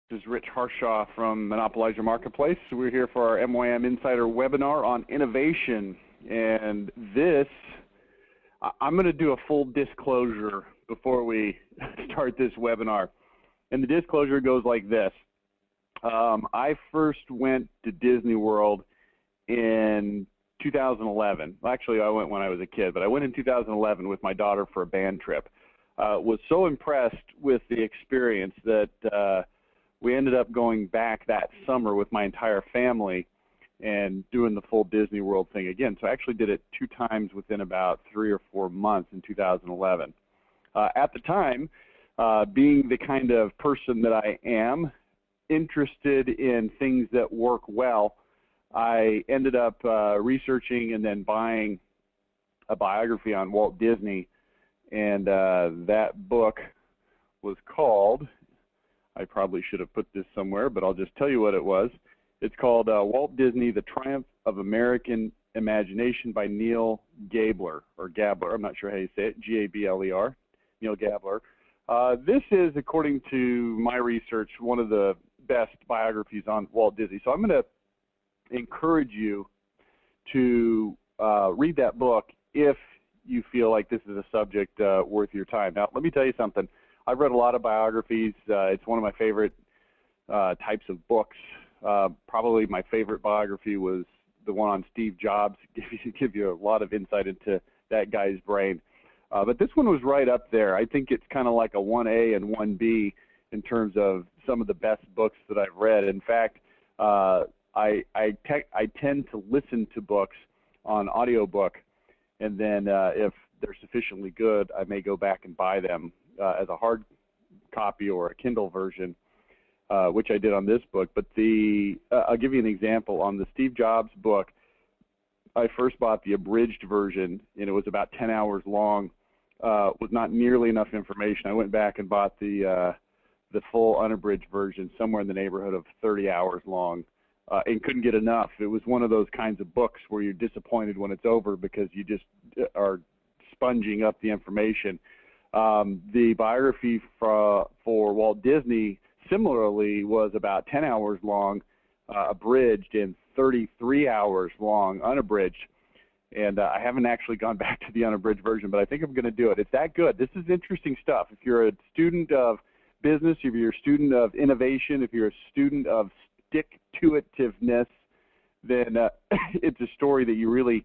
This is Rich Harshaw from Monopolize Your Marketplace. We're here for our MYM Insider webinar on innovation. And this, I'm going to do a full disclosure before we start this webinar. And the disclosure goes like this. I first went to Disney World in 2011. Actually, I went when I was a kid, but I went in 2011 with my daughter for a band trip. Was so impressed with the experience that we ended up going back that summer with my entire family and doing the full Disney World thing again. So I actually did it 2 times within about 3 or 4 months in 2011. At the time, being the kind of person that I am, interested in things that work well, I ended up researching and then buying a biography on Walt Disney, and that book was called, I probably should have put this somewhere, but I'll just tell you what it was. It's called Walt Disney, The Triumph of American Imagination by Neil Gabler, or Gabler, I'm not sure how you say it, G-A-B-L-E-R, Neil Gabler. This is, according to my research, one of the best biographies on Walt Disney. So I'm going to encourage you to read that book if you feel like this is a subject worth your time. Now, let me tell you something. I've read a lot of biographies. It's one of my favorite types of books. Probably my favorite biography was the one on Steve Jobs. Give you a lot of insight into that guy's brain. But this one was right up there. I think it's kind of like a 1A and 1B in terms of some of the best books that I've read. In fact, I tend to listen to books on audiobook, and then if they're sufficiently good, I may go back and buy them as a hard copy or a Kindle version, which I did on this book. But I'll give you an example. On the Steve Jobs book, I first bought the abridged version, and it was about 10 hours long, with not nearly enough information. I went back and bought the full unabridged version, somewhere in the neighborhood of 30 hours long, and couldn't get enough. It was one of those kinds of books where you're disappointed when it's over because you just are sponging up the information. The biography for Walt Disney, similarly, was about 10 hours long, abridged, and 33 hours long, unabridged. And I haven't actually gone back to the unabridged version, but I think I'm going to do it. It's that good. This is interesting stuff. If you're a student of business, if you're a student of innovation, if you're a student of stick-to-itiveness, then it's a story that you really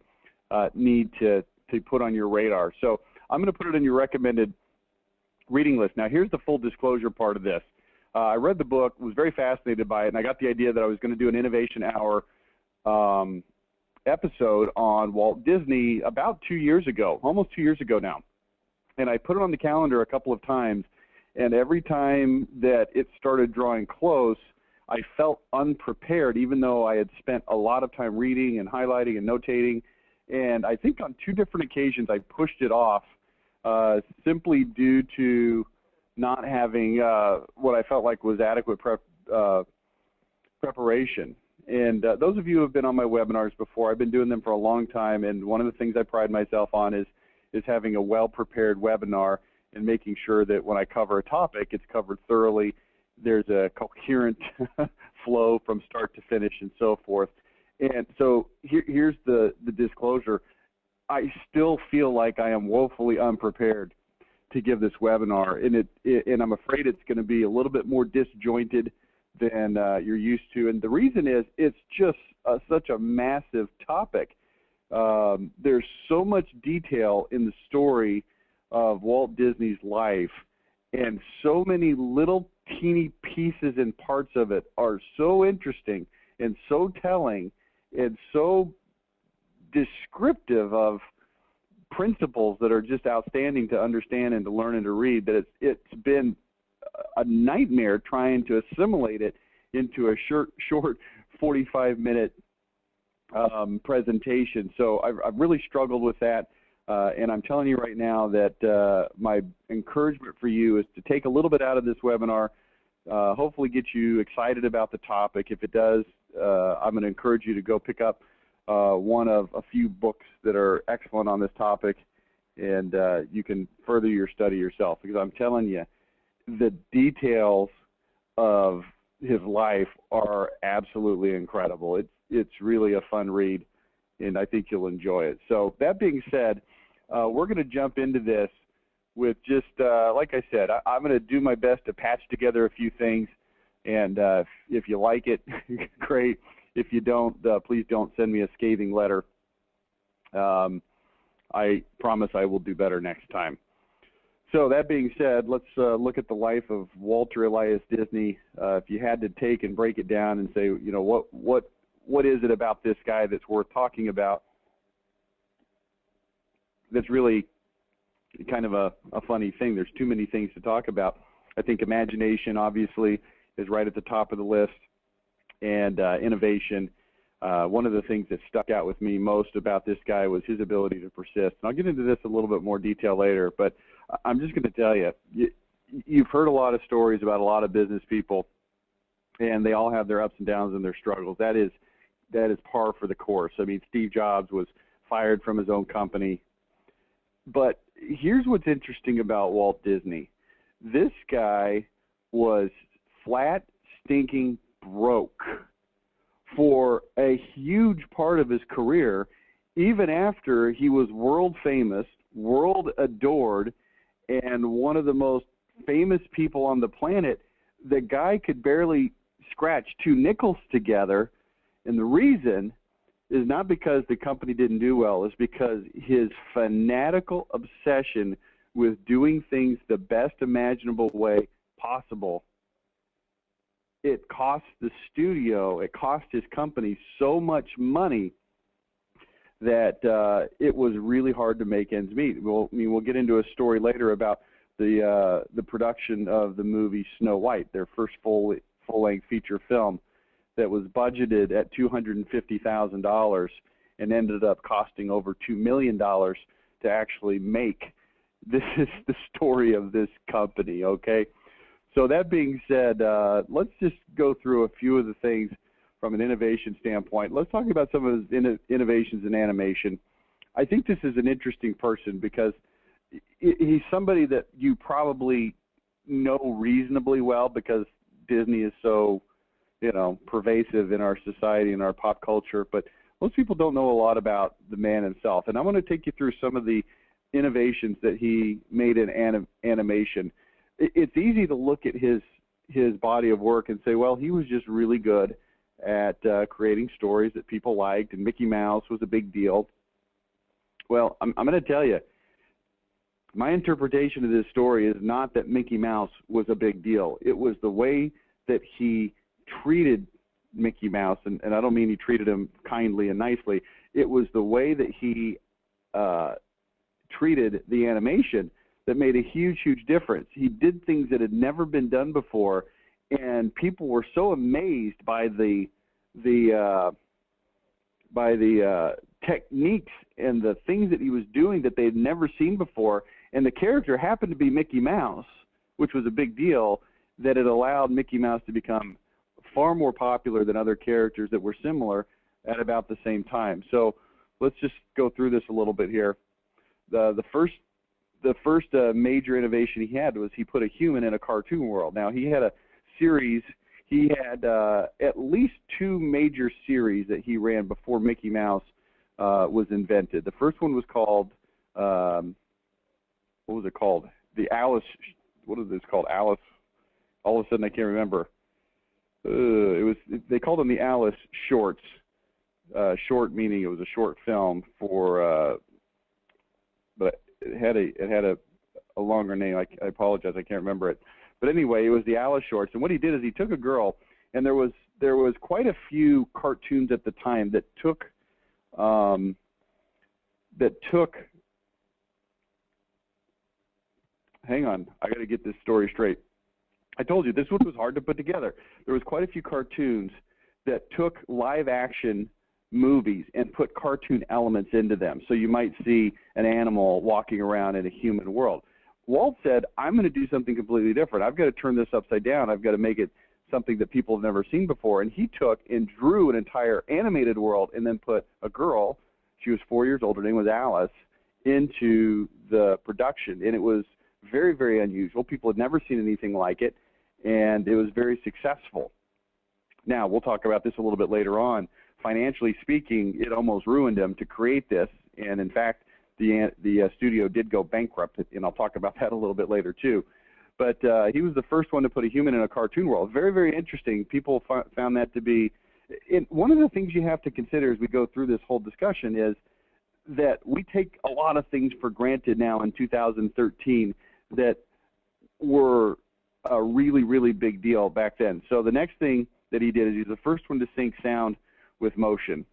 need to put on your radar. So I'm going to put it in your recommended reading list. Now, here's the full disclosure part of this. I read the book, was very fascinated by it, and I got the idea that I was going to do an Innovation Hour episode on Walt Disney about 2 years ago, almost 2 years ago now. And I put it on the calendar a couple of times, and every time that it started drawing close, I felt unprepared, even though I had spent a lot of time reading and highlighting and notating. And I think on 2 different occasions I pushed it off simply due to not having what I felt like was adequate preparation. And those of you who have been on my webinars before, I've been doing them for a long time, and one of the things I pride myself on is having a well-prepared webinar and making sure that when I cover a topic, it's covered thoroughly. There's a coherent flow from start to finish and so forth. And so here's the disclosure. I still feel like I am woefully unprepared to give this webinar, and I'm afraid it's going to be a little bit more disjointed than you're used to. And the reason is it's just such a massive topic. There's so much detail in the story of Walt Disney's life, and so many little teeny pieces and parts of it are so interesting and so telling and so descriptive of principles that are just outstanding to understand and to learn and to read that it's been a nightmare trying to assimilate it into a short 45-minute presentation. So I've really struggled with that, and I'm telling you right now that my encouragement for you is to take a little bit out of this webinar, hopefully get you excited about the topic. If it does, I'm going to encourage you to go pick up one of a few books that are excellent on this topic, and you can further your study yourself, because I'm telling you, the details of his life are absolutely incredible. It's really a fun read, and I think you'll enjoy it. So that being said, we're going to jump into this with just, like I said, I'm going to do my best to patch together a few things, and if you like it, great. If you don't, please don't send me a scathing letter. I promise I will do better next time. So that being said, let's look at the life of Walter Elias Disney. If you had to take and break it down and say, you know, what is it about this guy that's worth talking about, that's really kind of a funny thing. There's too many things to talk about. I think imagination, obviously, is right at the top of the list, and innovation. One of the things that stuck out with me most about this guy was his ability to persist. And I'll get into this a little bit more detail later, but I'm just going to tell you, you've heard a lot of stories about a lot of business people, and they all have their ups and downs and their struggles. That is par for the course. I mean, Steve Jobs was fired from his own company. But here's what's interesting about Walt Disney. This guy was flat, stinking broke for a huge part of his career, even after he was world famous, world adored, and one of the most famous people on the planet. The guy could barely scratch 2 nickels together, and the reason is not because the company didn't do well, it's because his fanatical obsession with doing things the best imaginable way possible. It cost the studio, it cost his company so much money that it was really hard to make ends meet. We'll get into a story later about the production of the movie Snow White, their first full-length feature film that was budgeted at $250,000 and ended up costing over $2 million to actually make. This is the story of this company, okay? So that being said, let's just go through a few of the things from an innovation standpoint. Let's talk about some of his innovations in animation. I think this is an interesting person because he's somebody that you probably know reasonably well because Disney is so, you know, pervasive in our society and our pop culture. But most people don't know a lot about the man himself. And I want to take you through some of the innovations that he made in animation. It's easy to look at his body of work and say, well, he was just really good at creating stories that people liked, and Mickey Mouse was a big deal. Well, I'm going to tell you, my interpretation of this story is not that Mickey Mouse was a big deal. It was the way that he treated Mickey Mouse, and I don't mean he treated him kindly and nicely. It was the way that he treated the animation that made a huge, huge difference. He did things that had never been done before, and people were so amazed by the techniques and the things that he was doing that they had never seen before. And the character happened to be Mickey Mouse, which was a big deal, that it allowed Mickey Mouse to become far more popular than other characters that were similar at about the same time. So let's just go through this a little bit here. The first major innovation he had was he put a human in a cartoon world. Now, he had a series. He had at least 2 major series that he ran before Mickey Mouse was invented. The first one was called, what was it called? The Alice, what is this called? Alice, all of a sudden I can't remember. They called them the Alice shorts. Short meaning it was a short film for, but it had a longer name. I apologize, I can't remember it. But anyway, it was the Alice shorts. And what he did is he took a girl, and there was quite a few cartoons at the time that took hang on, I got to get this story straight. I told you this one was hard to put together. There was quite a few cartoons that took live action movies and put cartoon elements into them. So you might see an animal walking around in a human world. Walt said, I'm going to do something completely different. I've got to turn this upside down. I've got to make it something that people have never seen before. And he took and drew an entire animated world and then put a girl, she was 4 years old, her name was Alice, into the production. And it was very, very unusual. People had never seen anything like it, and it was very successful. Now, we'll talk about this a little bit later on. Financially speaking, it almost ruined him to create this, and in fact, the studio did go bankrupt, and I'll talk about that a little bit later too. But he was the first one to put a human in a cartoon world. Very, very interesting. People found that to be one of the things you have to consider as we go through this whole discussion is that we take a lot of things for granted now in 2013 that were a really, really big deal back then. So the next thing that he did is he's the first one to sync sound with motion.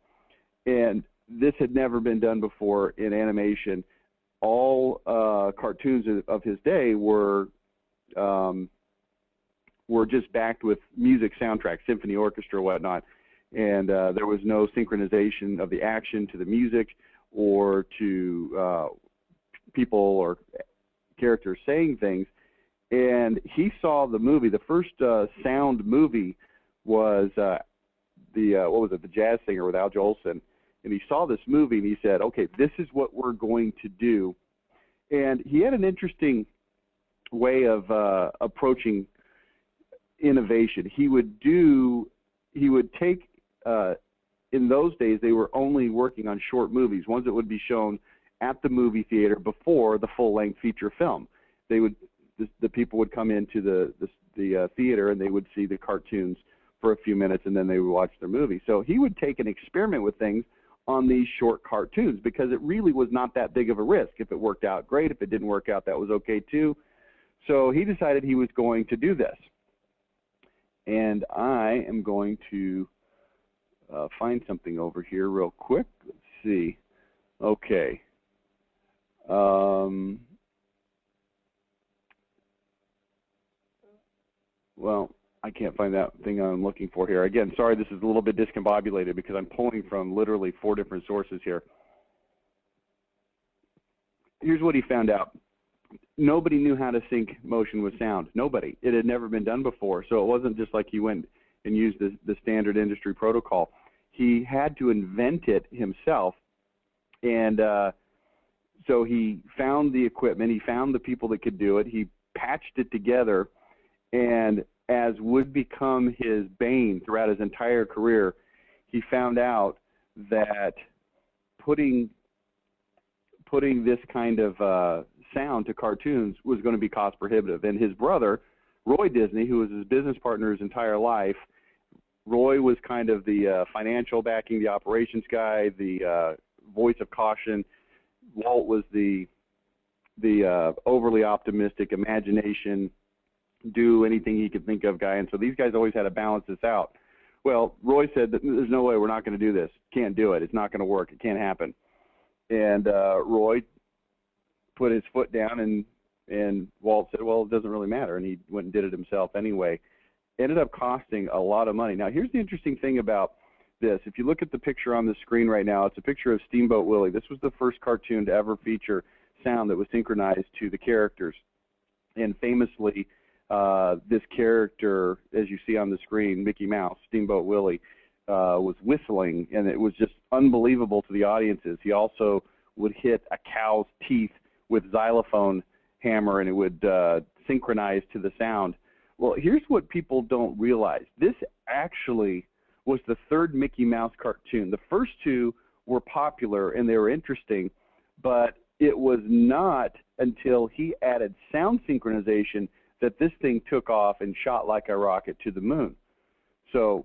And this had never been done before in animation. All cartoons of his day were just backed with music soundtracks, symphony orchestra, whatnot. And there was no synchronization of the action to the music or to people or characters saying things. And he saw the movie. The first sound movie was what was it, The Jazz Singer with Al Jolson. And he saw this movie and he said, okay, this is what we're going to do. And he had an interesting way of approaching innovation. He would take, in those days, they were only working on short movies, ones that would be shown at the movie theater before the full-length feature film. The people would come into the theater and they would see the cartoons for a few minutes and then they would watch their movie. So he would take and experiment with things on these short cartoons because it really was not that big of a risk. If it worked out, great. If it didn't work out, that was okay too. So he decided he was going to do this. And I am going to find something over here real quick. Let's see. Okay. Well, I can't find that thing I'm looking for here. Again, sorry, this is a little bit discombobulated because I'm pulling from literally 4 different sources here. Here's what he found out. Nobody knew how to sync motion with sound. Nobody. It had never been done before. So it wasn't just like he went and used the standard industry protocol. He had to invent it himself. And so he found the equipment. He found the people that could do it. He patched it together. And as would become his bane throughout his entire career, he found out that putting this kind of sound to cartoons was going to be cost prohibitive. And his brother, Roy Disney, who was his business partner his entire life, Roy was kind of the financial backing, the operations guy, the voice of caution. Walt was the overly optimistic imagination, do anything he could think of guy. And so these guys always had to balance this out. Well, Roy said that there's no way we're not going to do this. Can't do it. It's not going to work. It can't happen. And Roy put his foot down, and Walt said, well, it doesn't really matter. And he went and did it himself anyway. Ended up costing a lot of money. Now, here's the interesting thing about this. If you look at the picture on the screen right now, it's a picture of Steamboat Willie. This was the first cartoon to ever feature sound that was synchronized to the characters. And famously, this character, as you see on the screen, Mickey Mouse, Steamboat Willie, was whistling, and it was just unbelievable to the audiences. He also would hit a cow's teeth with xylophone hammer, and it would synchronize to the sound. Well, here's what people don't realize. This actually was the third Mickey Mouse cartoon. The first 2 were popular, and they were interesting, but it was not until he added sound synchronization that this thing took off and shot like a rocket to the moon. So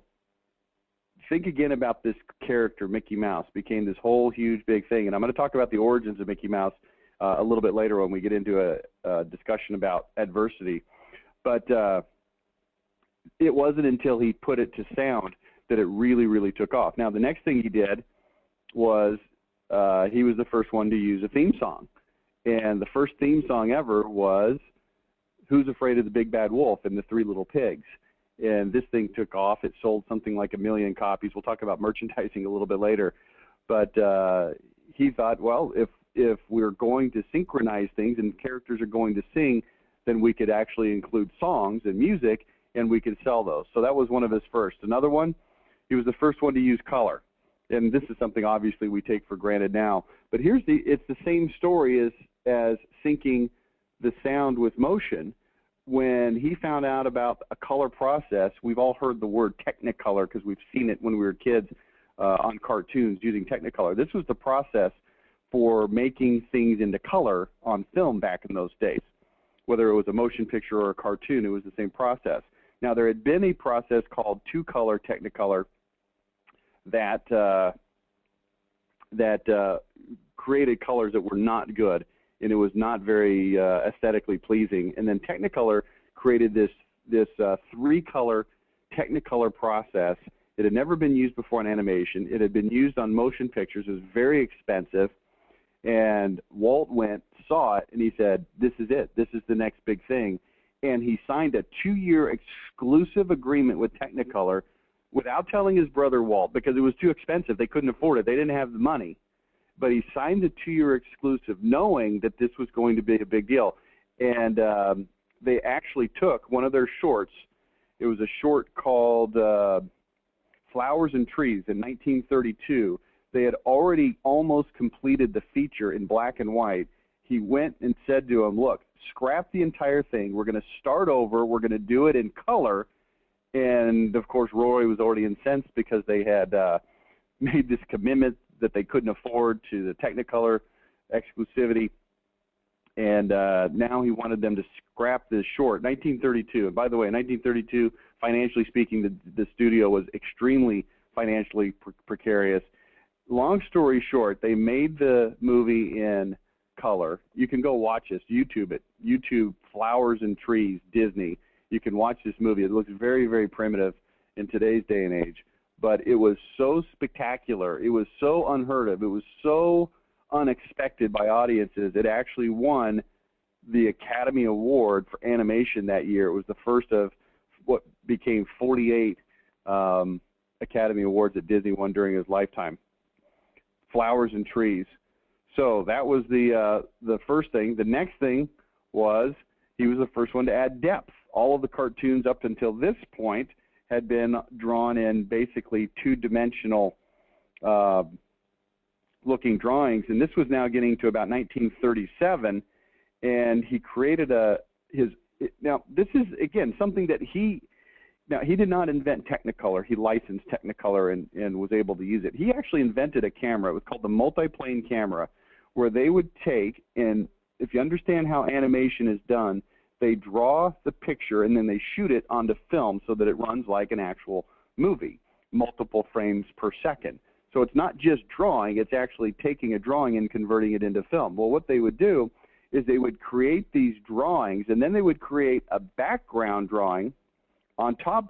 think again about this character, Mickey Mouse, became this whole huge big thing. And I'm going to talk about the origins of Mickey Mouse a little bit later when we get into a discussion about adversity. But it wasn't until he put it to sound that it really, really took off. Now, the next thing he did was he was the first one to use a theme song. And the first theme song ever was Who's Afraid of the Big Bad Wolf and the Three Little Pigs. And this thing took off. It sold something like 1 million copies. We'll talk about merchandising a little bit later. But he thought, well, if we're going to synchronize things and characters are going to sing, then we could actually include songs and music, and we could sell those. So that was one of his first. Another one, he was the first one to use color. And this is something obviously we take for granted now. But it's the same story as syncing the sound with motion, when he found out about a color process, we've all heard the word Technicolor because we've seen it when we were kids on cartoons using Technicolor. This was the process for making things into color on film back in those days. Whether it was a motion picture or a cartoon, it was the same process. Now, there had been a process called two-color Technicolor that created colors that were not good, and it was not very aesthetically pleasing. And then Technicolor created this three-color Technicolor process. It had never been used before in animation. It had been used on motion pictures. It was very expensive. And Walt went, saw it, and he said, this is it. This is the next big thing. And he signed a 2-year exclusive agreement with Technicolor without telling his brother Walt, because it was too expensive. They couldn't afford it. They didn't have the money. But he signed the 2-year exclusive knowing that this was going to be a big deal. And they actually took one of their shorts. It was a short called Flowers and Trees in 1932. They had already almost completed the feature in black and white. He went and said to him, look, scrap the entire thing. We're going to start over. We're going to do it in color. And, of course, Roy was already incensed because they had made this commitment that they couldn't afford to the Technicolor exclusivity. And now he wanted them to scrap this short. 1932. And by the way, in 1932, financially speaking, the studio was extremely financially precarious. Long story short, they made the movie in color. You can go watch this, YouTube it. YouTube Flowers and Trees, Disney. You can watch this movie. It looks very, very primitive in today's day and age. But it was so spectacular. It was so unheard of. It was so unexpected by audiences. It actually won the Academy Award for animation that year. It was the first of what became 48 Academy Awards that Disney won during his lifetime. Flowers and Trees. So that was the first thing. The next thing was he was the first one to add depth. All of the cartoons up until this point had been drawn in basically two-dimensional looking drawings, and this was now getting to about 1937, and he created now this is again something that he did not invent Technicolor. He licensed Technicolor and was able to use it. He actually invented a camera. It was called the multiplane camera, where they would take, and if you understand how animation is done, they draw the picture and then they shoot it onto film so that it runs like an actual movie, multiple frames per second. So it's not just drawing, it's actually taking a drawing and converting it into film. Well, what they would do is they would create these drawings, and then they would create a background drawing on top,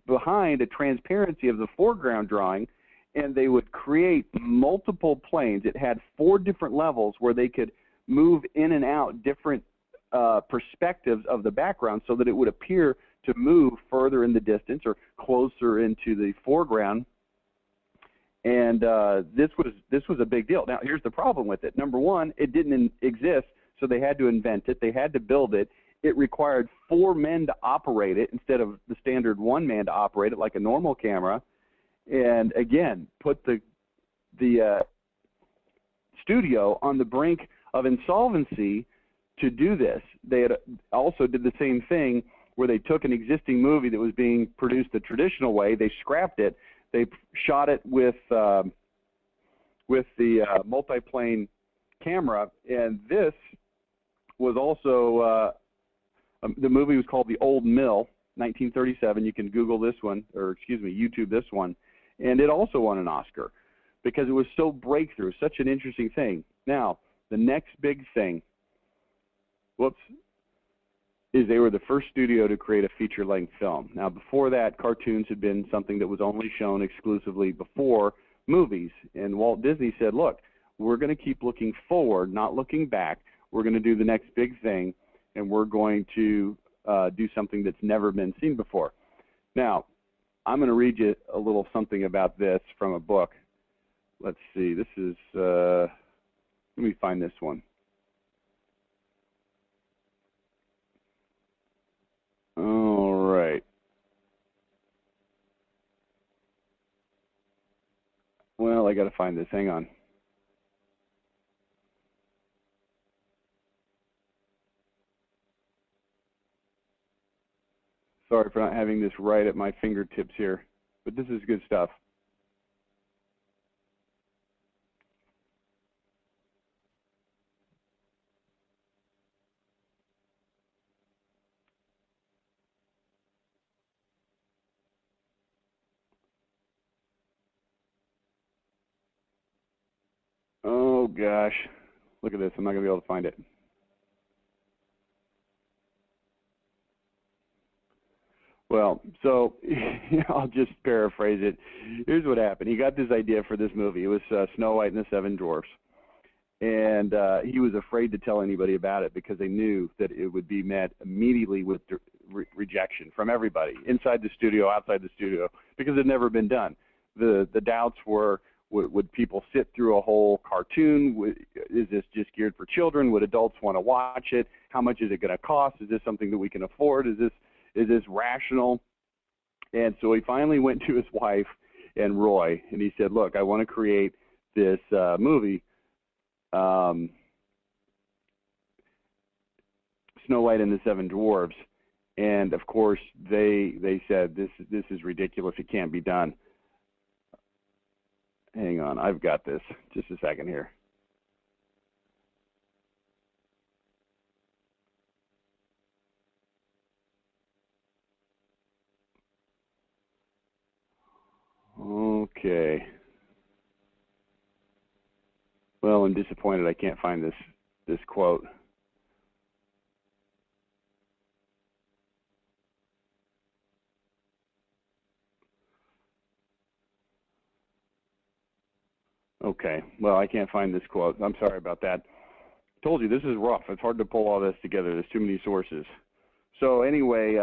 behind a transparency of the foreground drawing, and they would create multiple planes. It had 4 different levels where they could move in and out different perspectives of the background so that it would appear to move further in the distance or closer into the foreground. And this was a big deal. Now, here's the problem with it. Number one, it didn't exist, so they had to invent it. They had to build it. It required 4 men to operate it instead of the standard 1 man to operate it like a normal camera. And again, put the studio on the brink of insolvency to do this. They had also did the same thing where they took an existing movie that was being produced the traditional way, they scrapped it, they shot it with the multiplane camera, and this was also the movie was called The Old Mill, 1937. You can Google this one, or excuse me, YouTube this one, and it also won an Oscar because it was so breakthrough, such an interesting thing. Now, the next big thing, is they were the first studio to create a feature-length film. Now, before that, cartoons had been something that was only shown exclusively before movies. And Walt Disney said, look, we're going to keep looking forward, not looking back. We're going to do the next big thing, and we're going to do something that's never been seen before. Now, I'm going to read you a little something about this from a book. Let's see. This is, let me find this one. All right. Well, I got to find this. Hang on. Sorry for not having this right at my fingertips here, but this is good stuff. Oh gosh, look at this. I'm not going to be able to find it. Well, so I'll just paraphrase it. Here's what happened. He got this idea for this movie. It was Snow White and the Seven Dwarfs. And he was afraid to tell anybody about it because they knew that it would be met immediately with rejection from everybody, inside the studio, outside the studio, because it had never been done. The doubts were, would people sit through a whole cartoon? Is this just geared for children? Would adults want to watch it? How much is it going to cost? Is this something that we can afford? Is this rational? And so he finally went to his wife and Roy, and he said, look, I want to create this movie, Snow White and the Seven Dwarfs. And of course they said, this is ridiculous, it can't be done. Hang on, I've got this. Just a second here. Okay. Well, I'm disappointed I can't find this quote. Okay. Well, I can't find this quote. I'm sorry about that. Told you, this is rough. It's hard to pull all this together. There's too many sources. So anyway,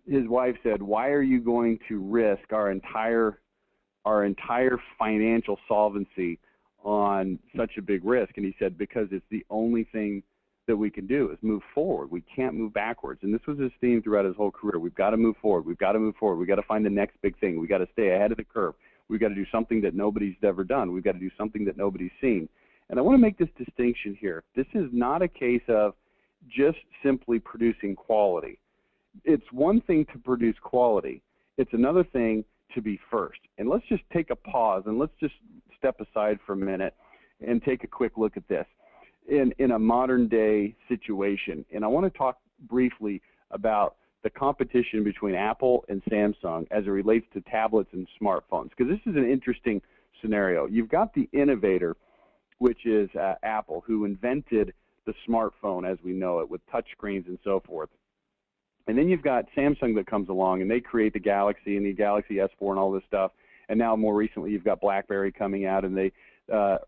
his wife said, why are you going to risk our entire financial solvency on such a big risk? And he said, because it's the only thing that we can do is move forward. We can't move backwards. And this was his theme throughout his whole career. We've got to move forward. We've got to move forward. We've got to find the next big thing. We've got to stay ahead of the curve. We've got to do something that nobody's ever done. We've got to do something that nobody's seen. And I want to make this distinction here. This is not a case of just simply producing quality. It's one thing to produce quality. It's another thing to be first. And let's just take a pause and let's just step aside for a minute and take a quick look at this in a modern day situation. And I want to talk briefly about the competition between Apple and Samsung as it relates to tablets and smartphones, because this is an interesting scenario. You've got the innovator, which is Apple, who invented the smartphone as we know it with touch screens and so forth. And then you've got Samsung that comes along, and they create the Galaxy and the Galaxy S4 and all this stuff. And now more recently you've got BlackBerry coming out, and they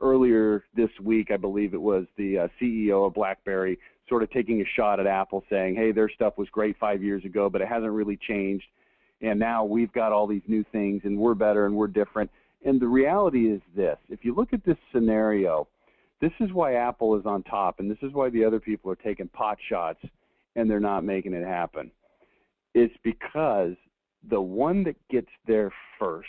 earlier this week, I believe it was, the CEO of BlackBerry sort of taking a shot at Apple saying, hey, their stuff was great 5 years ago, but it hasn't really changed. And now we've got all these new things, and we're better and we're different. And the reality is this. If you look at this scenario, this is why Apple is on top, and this is why the other people are taking pot shots and they're not making it happen. It's because the one that gets there first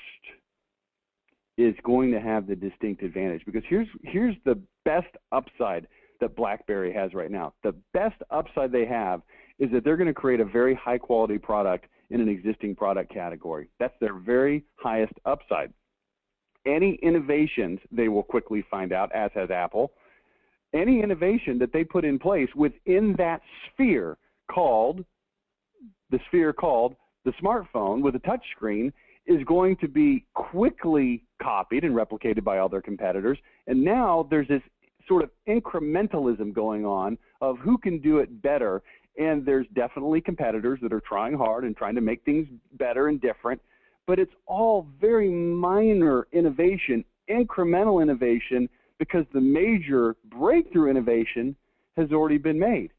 is going to have the distinct advantage. Because here's the best upside that BlackBerry has right now. The best upside they have is that they're going to create a very high quality product in an existing product category. That's their very highest upside. Any innovations they will quickly find out, as has Apple. Any innovation that they put in place within that sphere called the smartphone with a touch screen is going to be quickly copied and replicated by all their competitors. And now there's this sort of incrementalism going on of who can do it better. And there's definitely competitors that are trying hard and trying to make things better and different. But it's all very minor innovation, incremental innovation, because the major breakthrough innovation has already been made.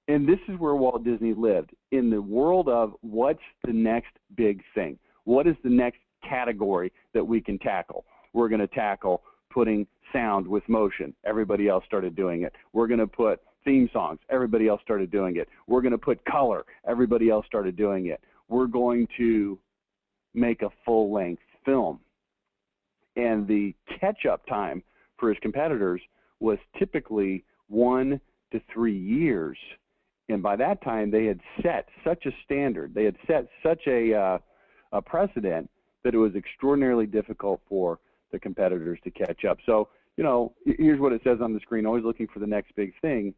And this is where Walt Disney lived, in the world of what's the next big thing? What is the next category that we can tackle? We're going to tackle putting sound with motion. Everybody else started doing it. We're going to put theme songs. Everybody else started doing it. We're going to put color. Everybody else started doing it. We're going to make a full-length film. And the catch-up time for his competitors was typically 1 to 3 years. And by that time, they had set such a standard, they had set such a precedent that it was extraordinarily difficult for the competitors to catch up. So, here's what it says on the screen, always looking for the next big thing.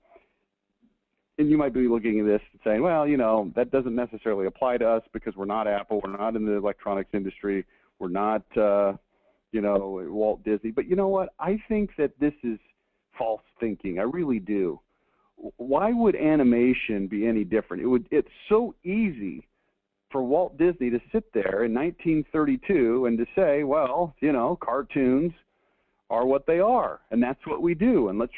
And you might be looking at this and saying, well, that doesn't necessarily apply to us because we're not Apple, we're not in the electronics industry, we're not, Walt Disney. But you know what? I think that this is false thinking. I really do. Why would animation be any different? It's so easy for Walt Disney to sit there in 1932 and to say, well, cartoons are what they are, and that's what we do. And let's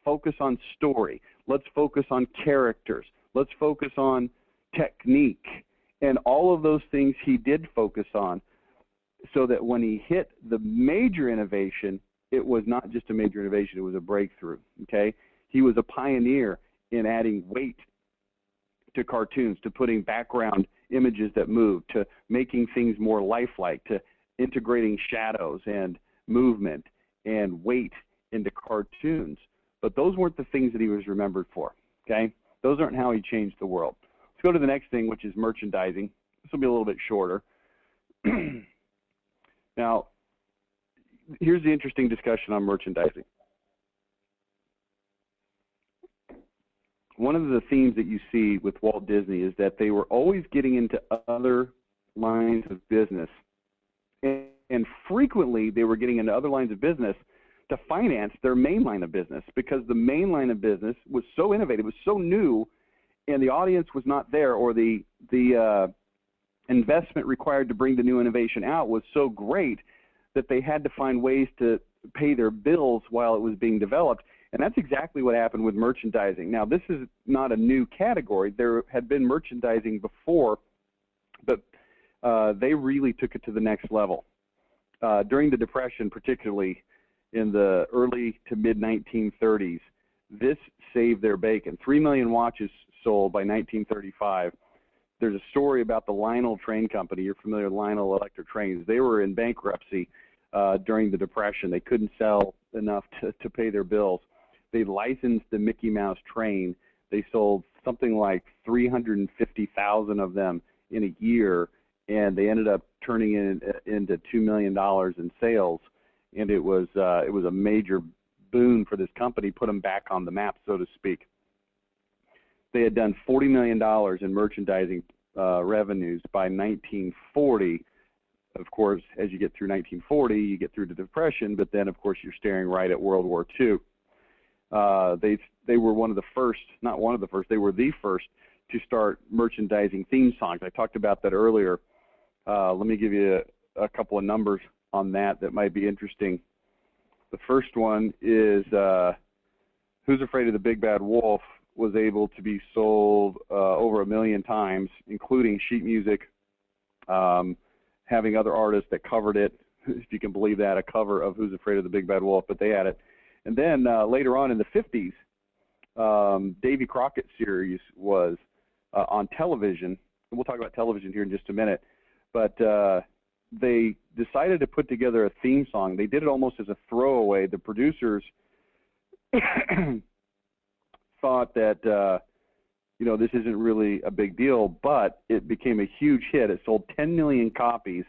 focus on story. Let's focus on characters. Let's focus on technique. And all of those things he did focus on, so that when he hit the major innovation, it was not just a major innovation, it was a breakthrough, okay? He was a pioneer in adding weight to cartoons, to putting background images that move, to making things more lifelike, to integrating shadows and movement and weight into cartoons. But those weren't the things that he was remembered for, okay? Those aren't how he changed the world. Let's go to the next thing, which is merchandising. This will be a little bit shorter. Now, here's the interesting discussion on merchandising. One of the themes that you see with Walt Disney is that they were always getting into other lines of business. And frequently, they were getting into other lines of business to finance their main line of business, because the main line of business was so innovative, was so new, and the audience was not there, or the investment required to bring the new innovation out was so great that they had to find ways to pay their bills while it was being developed. And that's exactly what happened with merchandising. Now, this is not a new category. There had been merchandising before, but they really took it to the next level. During the Depression, particularly in the early to mid-1930s, this saved their bacon. 3 million watches sold by 1935. There's a story about the Lionel Train Company. You're familiar with Lionel Electric Trains. They were in bankruptcy during the Depression. They couldn't sell enough to pay their bills. They licensed the Mickey Mouse train. They sold something like 350,000 of them in a year, and they ended up turning into $2 million in sales. And it was a major boon for this company, put them back on the map, so to speak. They had done $40 million in merchandising revenues by 1940. Of course, as you get through 1940, you get through the Depression, but then, of course, you're staring right at World War II. They were one of the first, not one of the first, they were the first to start merchandising theme songs. I talked about that earlier. Let me give you a couple of numbers on that might be interesting. The first one is Who's Afraid of the Big Bad Wolf was able to be sold over 1 million times, including sheet music, having other artists that covered it, if you can believe that, a cover of Who's Afraid of the Big Bad Wolf, but they had it. And then later on in the 50s, Davy Crockett series was on television, and we'll talk about television here in just a minute, but they decided to put together a theme song. They did it almost as a throwaway. The producers thought that, this isn't really a big deal, but it became a huge hit. It sold 10 million copies,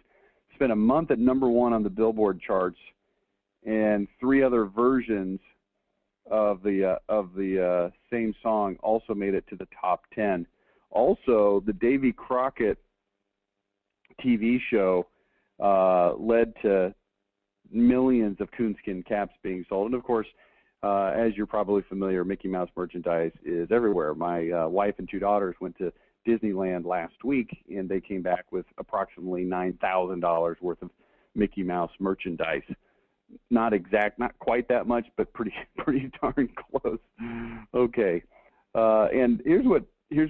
spent a month at #1 on the Billboard charts, and 3 other versions of the same song also made it to the top 10. Also, the Davy Crockett TV show led to millions of coonskin caps being sold. And of course, as you're probably familiar, Mickey Mouse merchandise is everywhere. My wife and 2 daughters went to Disneyland last week, and they came back with approximately $9,000 worth of Mickey Mouse merchandise. Not quite that much, but pretty darn close. Okay, and here's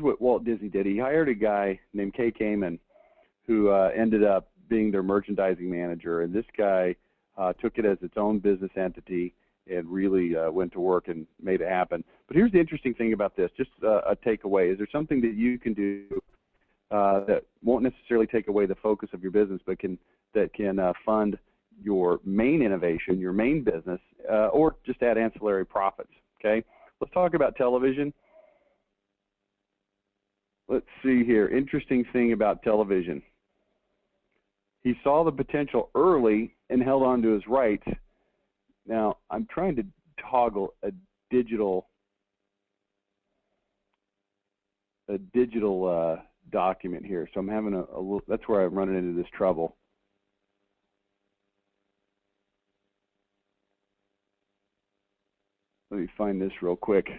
what Walt Disney did. He hired a guy named Kay Kamen, who ended up being their merchandising manager, and this guy took it as its own business entity and really went to work and made it happen. But here's the interesting thing about this, just a takeaway. Is there something that you can do that won't necessarily take away the focus of your business, but can fund your main innovation, your main business, or just add ancillary profits, okay? Let's talk about television. let's see here. Interesting thing about television. He saw the potential early and held on to his rights. Now, I'm trying to toggle a digital document here, so I'm having a little, that's where I'm running into this trouble. Let me find this real quick.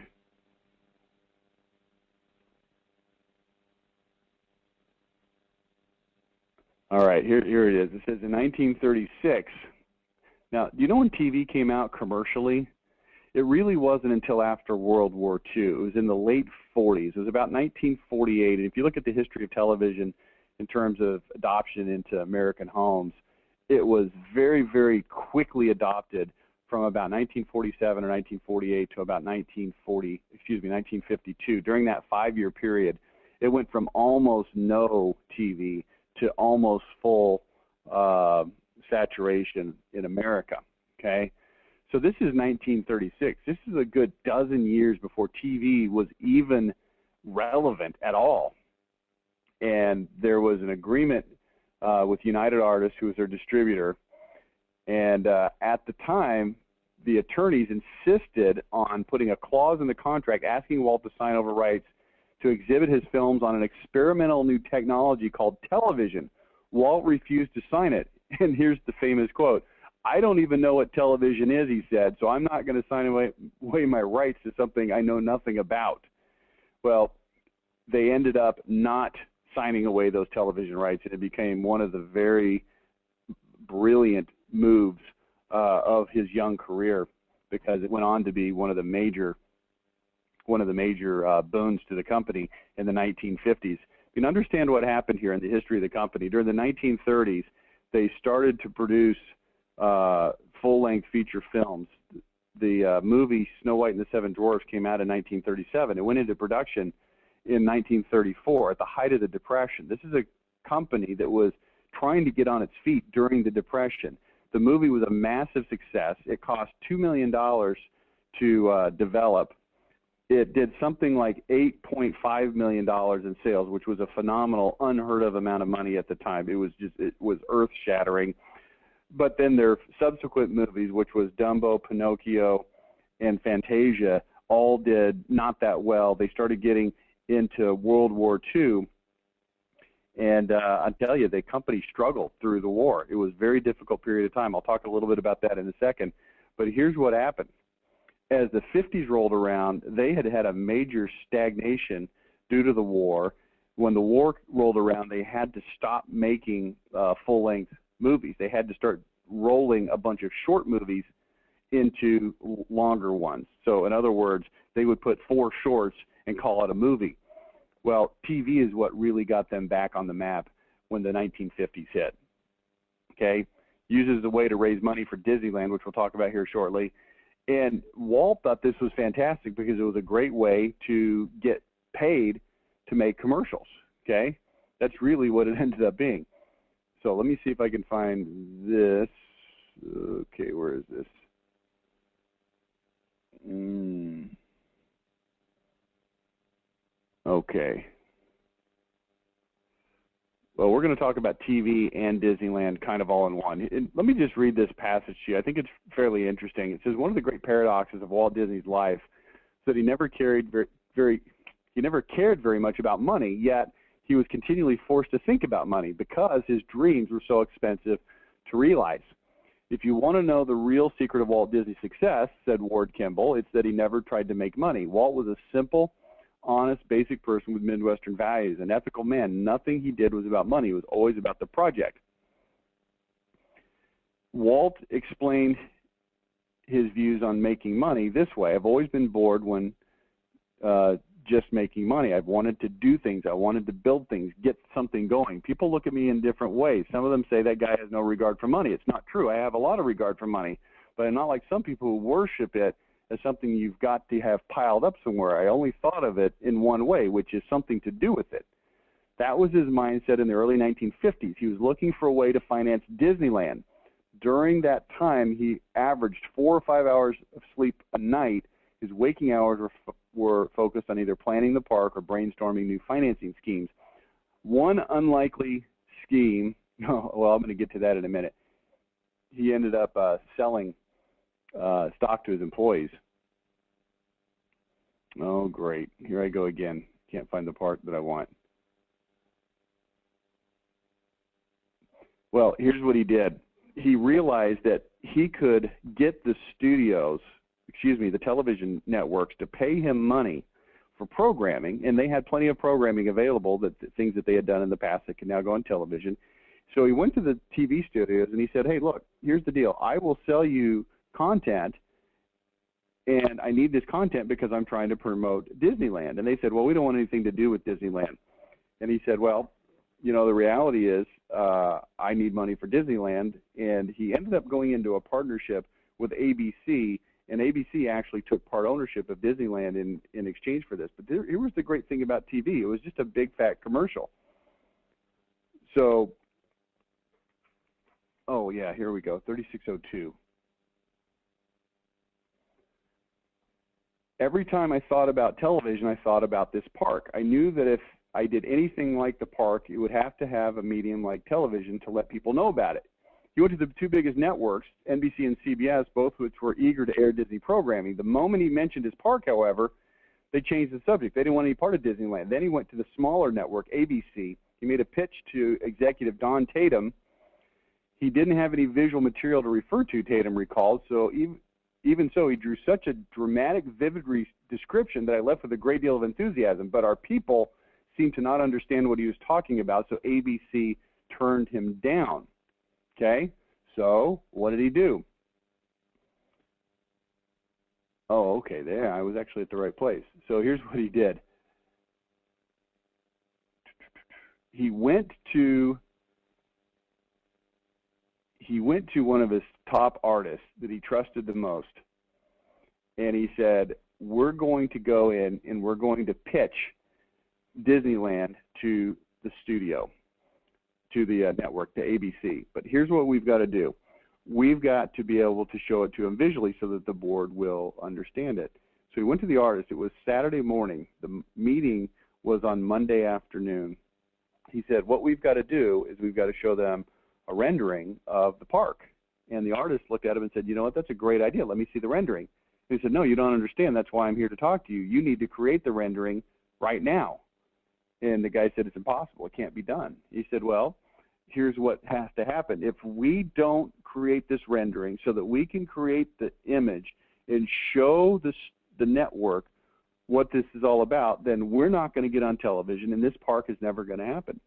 All right, here it is. It says in 1936. Now, do you know when TV came out commercially? It really wasn't until after World War II. It was in the late 40s. It was about 1948. And if you look at the history of television in terms of adoption into American homes, it was very, very quickly adopted from about 1947 or 1948 to about 1952. During that 5-year period, it went from almost no TV to almost full saturation in America, okay? So this is 1936. This is a good dozen years before TV was even relevant at all. And there was an agreement with United Artists, who was their distributor, and at the time, the attorneys insisted on putting a clause in the contract asking Walt to sign over rights to exhibit his films on an experimental new technology called television. Walt refused to sign it. And here's the famous quote: "I don't even know what television is," he said, "so I'm not going to sign away my rights to something I know nothing about." Well, they ended up not signing away those television rights, and it became one of the very brilliant moves of his young career, because it went on to be one of the major boons to the company in the 1950s. You can understand what happened here in the history of the company. During the 1930s, they started to produce full-length feature films. The movie Snow White and the Seven Dwarfs came out in 1937. It went into production in 1934 at the height of the Depression. This is a company that was trying to get on its feet during the Depression. The movie was a massive success. It cost $2 million to develop. It did something like $8.5 million in sales, which was a phenomenal, unheard of amount of money at the time. It was earth-shattering. But then their subsequent movies, which was Dumbo, Pinocchio, and Fantasia, all did not that well. They started getting into World War II, and I tell you, the company struggled through the war. It was a very difficult period of time. I'll talk a little bit about that in a second. But here's what happened. As the 50s rolled around, they had had a major stagnation due to the war. When the war rolled around, they had to stop making full-length movies. They had to start rolling a bunch of short movies into longer ones. So in other words, they would put 4 shorts and call it a movie. Well, TV is what really got them back on the map when the 1950s hit. Okay? Uses a way to raise money for Disneyland, which we'll talk about here shortly. And Walt thought this was fantastic because it was a great way to get paid to make commercials. Okay? That's really what it ended up being. So let me see if I can find this. Okay, where is this? Okay. Well, we're going to talk about TV and Disneyland kind of all in one. And let me just read this passage to you. I think it's fairly interesting. It says, one of the great paradoxes of Walt Disney's life is that he never cared very much about money, yet he was continually forced to think about money because his dreams were so expensive to realize. If you want to know the real secret of Walt Disney's success, said Ward Kimball, it's that he never tried to make money. Walt was a simple, honest, basic person with Midwestern values, an ethical man. Nothing he did was about money. It was always about the project. Walt explained his views on making money this way. I've always been bored when just making money. I've wanted to do things. I wanted to build things, get something going. People look at me in different ways. Some of them say that guy has no regard for money. It's not true. I have a lot of regard for money, but I'm not like some people who worship it as something you've got to have piled up somewhere. I only thought of it in one way, which is something to do with it. That was his mindset in the early 1950s. He was looking for a way to finance Disneyland. During that time, he averaged 4 or 5 hours of sleep a night His waking hours were focused on either planning the park or brainstorming new financing schemes. One unlikely scheme, well, I'm going to get to that in a minute. He ended up selling stock to his employees. Oh, great. Here I go again. Can't find the part that I want. Well, here's what he did. He realized that he could get the the television networks to pay him money for programming, and they had plenty of programming available, things that they had done in the past that can now go on television. So he went to the TV studios and he said, hey, look, here's the deal. I will sell you content, and I need this content because I'm trying to promote Disneyland. And they said, well, we don't want anything to do with Disneyland. And he said, well, the reality is I need money for Disneyland. And he ended up going into a partnership with ABC, and ABC actually took part ownership of Disneyland in exchange for this. But here was the great thing about TV. It was just a big, fat commercial. So, oh, yeah, here we go, 3602. Every time I thought about television, I thought about this park. I knew that if I did anything like the park, it would have to have a medium like television to let people know about it. He went to the two biggest networks, NBC and CBS, both which were eager to air Disney programming. The moment he mentioned his park, however, they changed the subject. They didn't want any part of Disneyland. Then he went to the smaller network, ABC. He made a pitch to executive Don Tatum. He didn't have any visual material to refer to, Tatum recalled, so even so, he drew such a dramatic, vivid description that I left with a great deal of enthusiasm. But our people seemed to not understand what he was talking about, so ABC turned him down. Okay? So what did he do? Oh, okay, there. I was actually at the right place. So here's what he did. He went to one of his top artists that he trusted the most, and he said, we're going to go in and we're going to pitch Disneyland to the studio, to the network, to ABC. But here's what we've got to do. We've got to be able to show it to him visually so that the board will understand it. So he went to the artist. It was Saturday morning. The meeting was on Monday afternoon. He said, what we've got to do is we've got to show them a rendering of the park. And the artist looked at him and said, you know what, that's a great idea. Let me see the rendering. And he said, no, you don't understand. That's why I'm here to talk to you. You need to create the rendering right now. And the guy said, it's impossible. It can't be done. He said, well, here's what has to happen. If we don't create this rendering so that we can create the image and show the network what this is all about, then we're not going to get on television, and this park is never going to happen.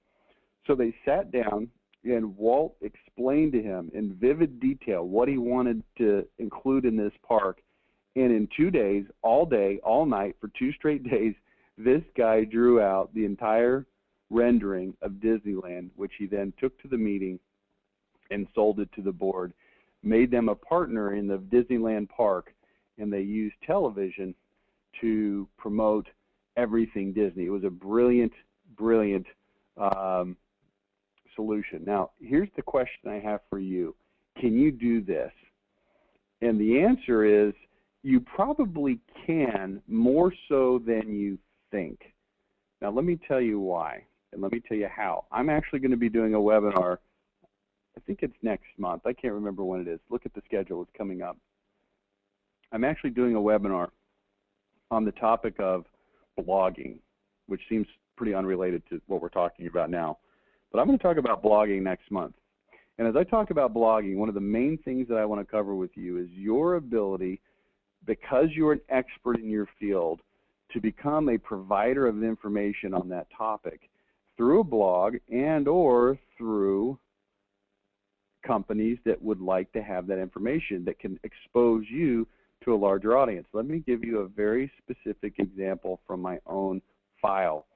So they sat down, and Walt explained to him in vivid detail what he wanted to include in this park. And in 2 days, all day, all night, for 2 straight days, this guy drew out the entire rendering of Disneyland, which he then took to the meeting and sold it to the board, made them a partner in the Disneyland park, and they used television to promote everything Disney. It was a brilliant, brilliant solution. Now, here's the question I have for you. Can you do this? And the answer is you probably can, more so than you think. Now, let me tell you why, and let me tell you how. I'm actually going to be doing a webinar. I think it's next month. I can't remember when it is. Look at the schedule. It's coming up. I'm actually doing a webinar on the topic of blogging, which seems pretty unrelated to what we're talking about now. But I'm going to talk about blogging next month. And as I talk about blogging, one of the main things that I want to cover with you is your ability, because you're an expert in your field, to become a provider of information on that topic through a blog and or through companies that would like to have that information that can expose you to a larger audience. Let me give you a very specific example from my own file.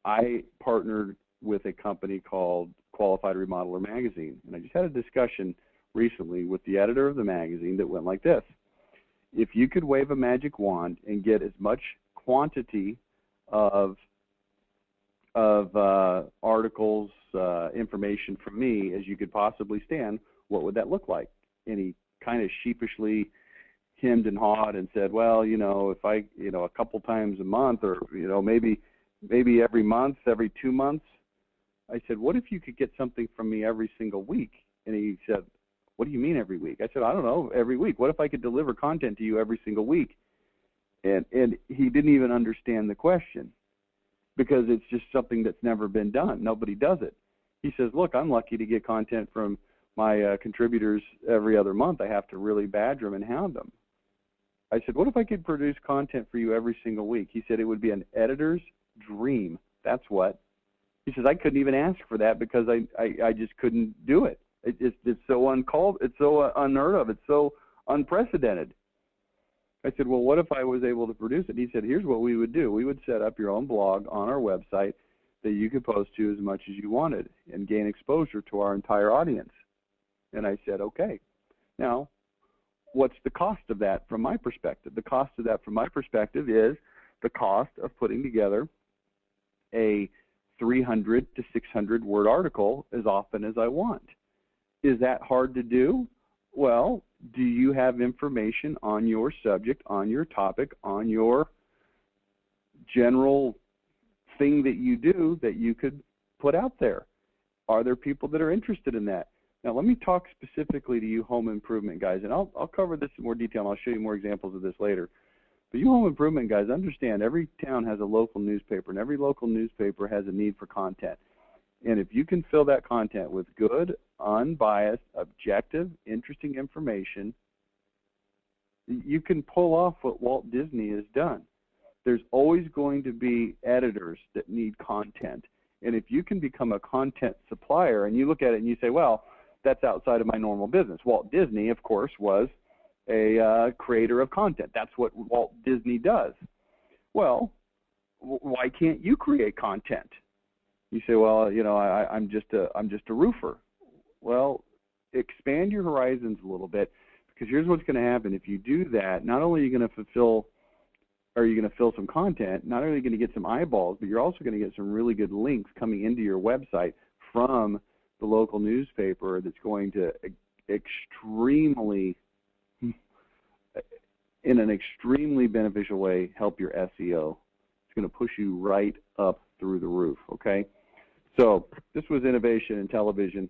I partnered with a company called Qualified Remodeler Magazine, and I just had a discussion recently with the editor of the magazine that went like this. If you could wave a magic wand and get as much quantity of articles, information from me as you could possibly stand, what would that look like? And he kind of sheepishly, hemmed and hawed and said, well, if I, a couple times a month, or, maybe every month, every 2 months. I said, what if you could get something from me every single week? And he said, what do you mean every week? I said, I don't know, every week. What if I could deliver content to you every single week? And he didn't even understand the question, because it's just something that's never been done. Nobody does it. He says, look, I'm lucky to get content from my contributors every other month. I have to really badger them and hound them. I said, what if I could produce content for you every single week? He said, it would be an editor's dream. That's what. He says, I couldn't even ask for that because I just couldn't do it. It's so uncalled, it's so unheard of, it's so unprecedented. I said, well, what if I was able to produce it? He said, here's what we would do. We would set up your own blog on our website that you could post to as much as you wanted and gain exposure to our entire audience. And I said, okay. Now, what's the cost of that from my perspective? The cost of that from my perspective is the cost of putting together a 300 to 600 word article as often as I want. Is that hard to do? Well, do you have information on your subject, on your topic, on your general thing that you do that you could put out there? Are there people that are interested in that? Now, let me talk specifically to you home improvement guys, and I'll cover this in more detail, and I'll show you more examples of this later. But you home improvement guys, understand every town has a local newspaper, and every local newspaper has a need for content. And if you can fill that content with good, unbiased, objective, interesting information, you can pull off what Walt Disney has done. There's always going to be editors that need content. And if you can become a content supplier, and you look at it and you say, well, that's outside of my normal business. Walt Disney, of course, was a creator of content. That's what Walt Disney does. Well, why can't you create content? You say, well, I'm just a roofer. Well, expand your horizons a little bit, because here's what's going to happen. If you do that, not only are you going to fill some content, not only are you going to get some eyeballs, but you're also going to get some really good links coming into your website from the local newspaper that's going to in an extremely beneficial way, help your SEO. It's going to push you right up through the roof, okay? So this was innovation in television.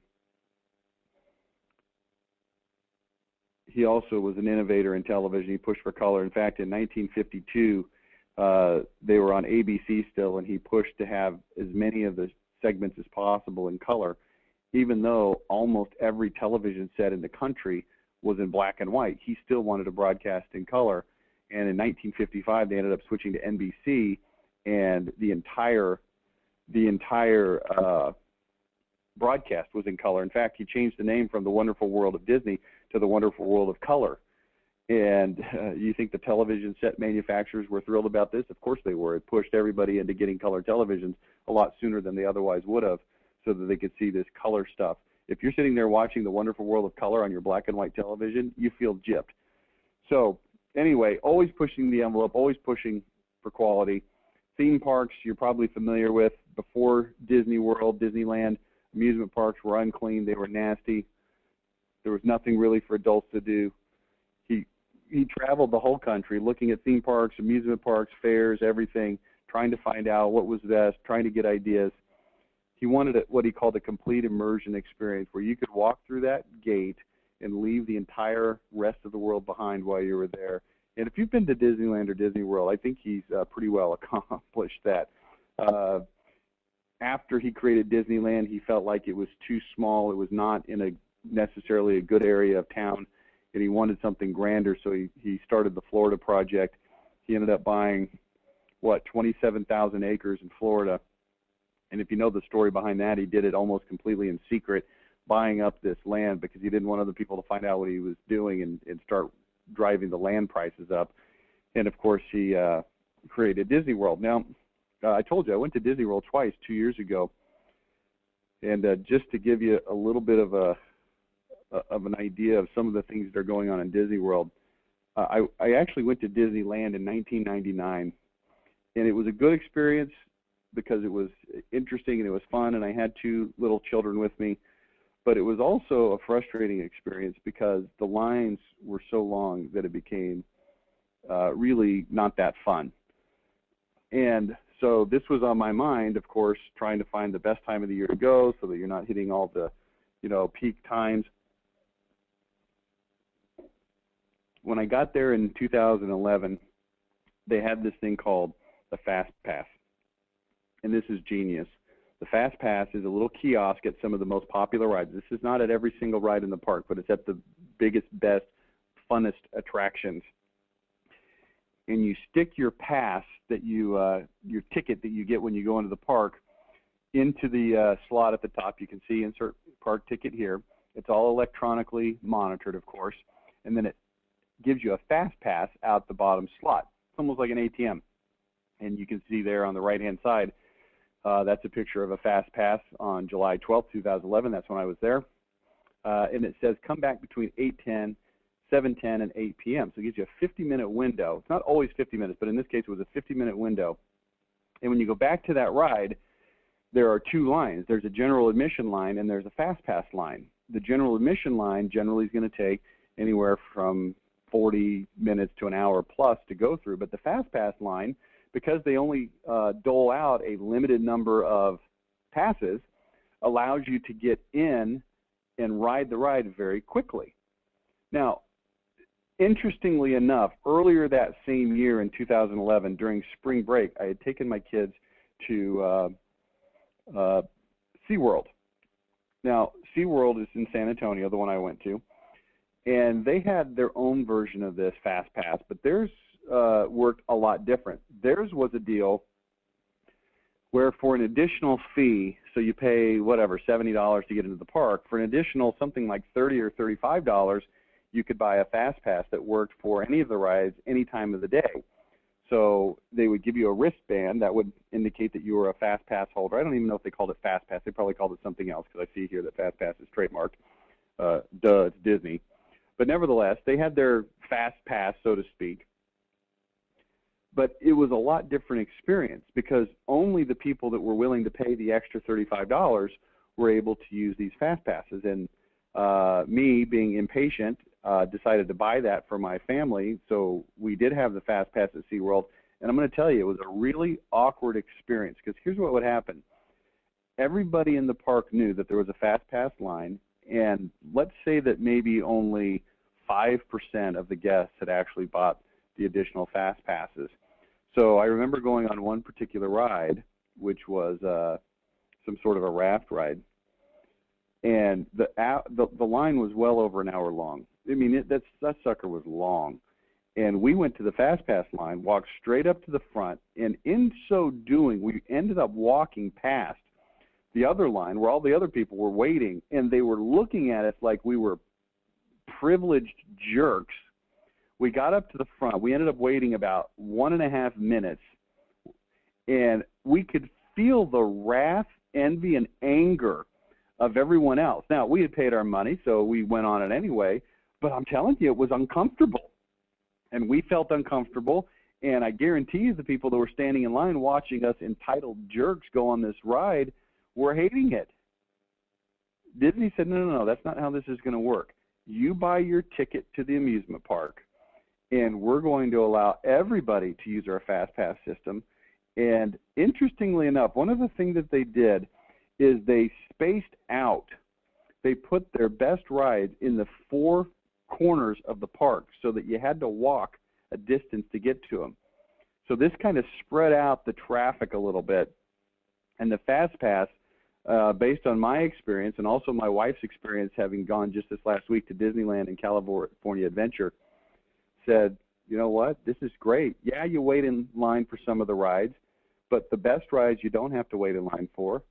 He also was an innovator in television. He pushed for color. In fact, in 1952, they were on ABC still, and he pushed to have as many of the segments as possible in color, even though almost every television set in the country was in black and white. He still wanted to broadcast in color. And in 1955, they ended up switching to NBC, and the entire broadcast was in color. In fact, he changed the name from The Wonderful World of Disney to The Wonderful World of Color. And you think the television set manufacturers were thrilled about this? Of course they were. It pushed everybody into getting color televisions a lot sooner than they otherwise would have, so that they could see this color stuff. If you're sitting there watching The Wonderful World of Color on your black and white television, you feel gypped. So anyway, always pushing the envelope, always pushing for quality. Theme parks you're probably familiar with. Before Disney World, Disneyland, amusement parks were unclean. They were nasty. There was nothing really for adults to do. He traveled the whole country looking at theme parks, amusement parks, fairs, everything, trying to find out what was best, trying to get ideas. He wanted what he called a complete immersion experience, where you could walk through that gate and leave the entire rest of the world behind while you were there. And if you've been to Disneyland or Disney World, I think he's pretty well accomplished that. After he created Disneyland, he felt like it was too small. It was not in necessarily a good area of town, and he wanted something grander, so he started the Florida project. He ended up buying, 27,000 acres in Florida. And if you know the story behind that, he did it almost completely in secret, buying up this land because he didn't want other people to find out what he was doing and start driving the land prices up. And, of course, he created Disney World. Now, I told you I went to Disney World twice 2 years ago. And just to give you a little bit of an idea of some of the things that are going on in Disney World, I actually went to Disneyland in 1999. And it was a good experience because it was interesting and it was fun, and I had two little children with me. but it was also a frustrating experience because the lines were so long that it became really not that fun. And so this was on my mind, of course, trying to find the best time of the year to go so that you're not hitting all the, peak times. When I got there in 2011, they had this thing called the Fast Pass. And this is genius. The Fast Pass is a little kiosk at some of the most popular rides. This is not at every single ride in the park, but it's at the biggest, best, funnest attractions. And you stick your pass that your ticket that you get when you go into the park into the slot at the top. You can see insert park ticket here. It's all electronically monitored, of course, and then it gives you a Fast Pass out the bottom slot. It's almost like an ATM. And you can see there on the right-hand side, that's a picture of a Fast Pass on July 12th, 2011. That's when I was there. And it says come back between 8:10, 7:10, and 8 p.m. So it gives you a 50-minute window. It's not always 50 minutes, but in this case it was a 50-minute window. And when you go back to that ride, there are two lines. There's a general admission line and there's a Fast Pass line. The general admission line generally is going to take anywhere from 40 minutes to an hour plus to go through. But the Fast Pass line, because they only dole out a limited number of passes, allows you to get in and ride the ride very quickly. Now, interestingly enough, earlier that same year in 2011, during spring break, I had taken my kids to SeaWorld. Now, SeaWorld is in San Antonio, the one I went to, and they had their own version of this Fast Pass, but theirs worked a lot different. Theirs was a deal where for an additional fee, so you pay whatever, $70 to get into the park, for an additional something like $30 or $35, you could buy a Fast Pass that worked for any of the rides any time of the day. So they would give you a wristband that would indicate that you were a Fast Pass holder. I don't even know if they called it Fast Pass. They probably called it something else because I see here that Fast Pass is trademarked. Duh, it's Disney. But nevertheless, they had their Fast Pass, so to speak. But it was a lot different experience because only the people that were willing to pay the extra $35 were able to use these Fast Passes. And me, being impatient, decided to buy that for my family. So we did have the Fast Pass at SeaWorld. And I'm going to tell you, it was a really awkward experience because here's what would happen. Everybody in the park knew that there was a Fast Pass line. And let's say that maybe only 5% of the guests had actually bought the additional Fast Passes. So I remember going on one particular ride, which was some sort of a raft ride, and the line was well over an hour long. I mean, that sucker was long. And we went to the Fast Pass line, walked straight up to the front, and in so doing, we ended up walking past the other line where all the other people were waiting, and they were looking at us like we were privileged jerks. We got up to the front. We ended up waiting about 1.5 minutes, and we could feel the wrath, envy, and anger of everyone else. Now, we had paid our money, so we went on it anyway, but I'm telling you, it was uncomfortable. And we felt uncomfortable, and I guarantee you the people that were standing in line watching us entitled jerks go on this ride were hating it. Disney said, no, that's not how this is going to work. You buy your ticket to the amusement park, and we're going to allow everybody to use our Fast Pass system. And interestingly enough, one of the things that they did is they spaced out. They put their best rides in the four corners of the park so that you had to walk a distance to get to them. So this kind of spread out the traffic a little bit. And the Fast Pass, based on my experience and also my wife's experience having gone just this last week to Disneyland and California Adventure, said, you know what, this is great. Yeah, you wait in line for some of the rides, but the best rides you don't have to wait in line for.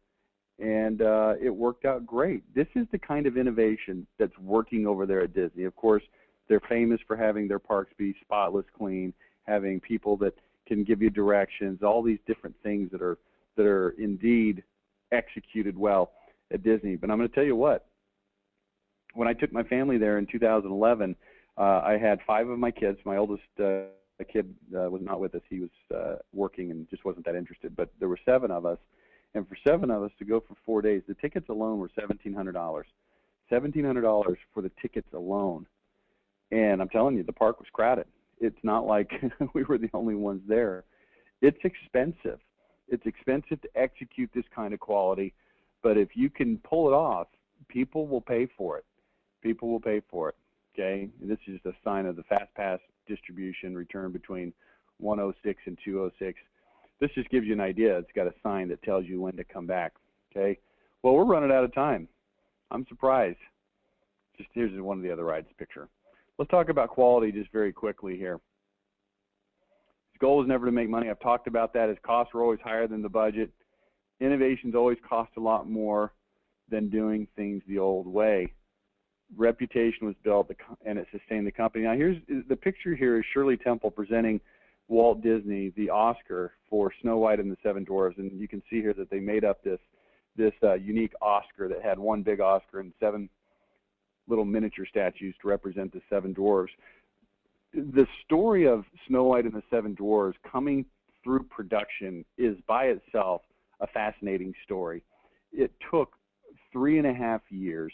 And it worked out great. This is the kind of innovation that's working over there at Disney. Of course, they're famous for having their parks be spotless clean, having people that can give you directions, all these different things that are indeed executed well at Disney. But I'm going to tell you what, when I took my family there in 2011, I had 5 of my kids. My oldest kid was not with us. He was working and just wasn't that interested. But there were 7 of us. And for 7 of us to go for 4 days, the tickets alone were $1,700. $1,700 for the tickets alone. And I'm telling you, the park was crowded. It's not like we were the only ones there. It's expensive. It's expensive to execute this kind of quality, but if you can pull it off, people will pay for it. People will pay for it. Okay, and this is a sign of the fast pass distribution return between 106 and 206. This just gives you an idea. It's got a sign that tells you when to come back. Okay, well, we're running out of time. I'm surprised. Just here's one of the other rides picture. Let's talk about quality just very quickly here. His goal was never to make money. I've talked about that. His costs were always higher than the budget. Innovations always cost a lot more than doing things the old way. Reputation was built and it sustained the company. Now here's the picture here is Shirley Temple presenting Walt Disney the Oscar for Snow White and the Seven Dwarfs, and you can see here that they made up this unique Oscar that had one big Oscar and 7 little miniature statues to represent the Seven Dwarfs. The story of Snow White and the Seven Dwarfs coming through production is by itself a fascinating story. It took 3.5 years.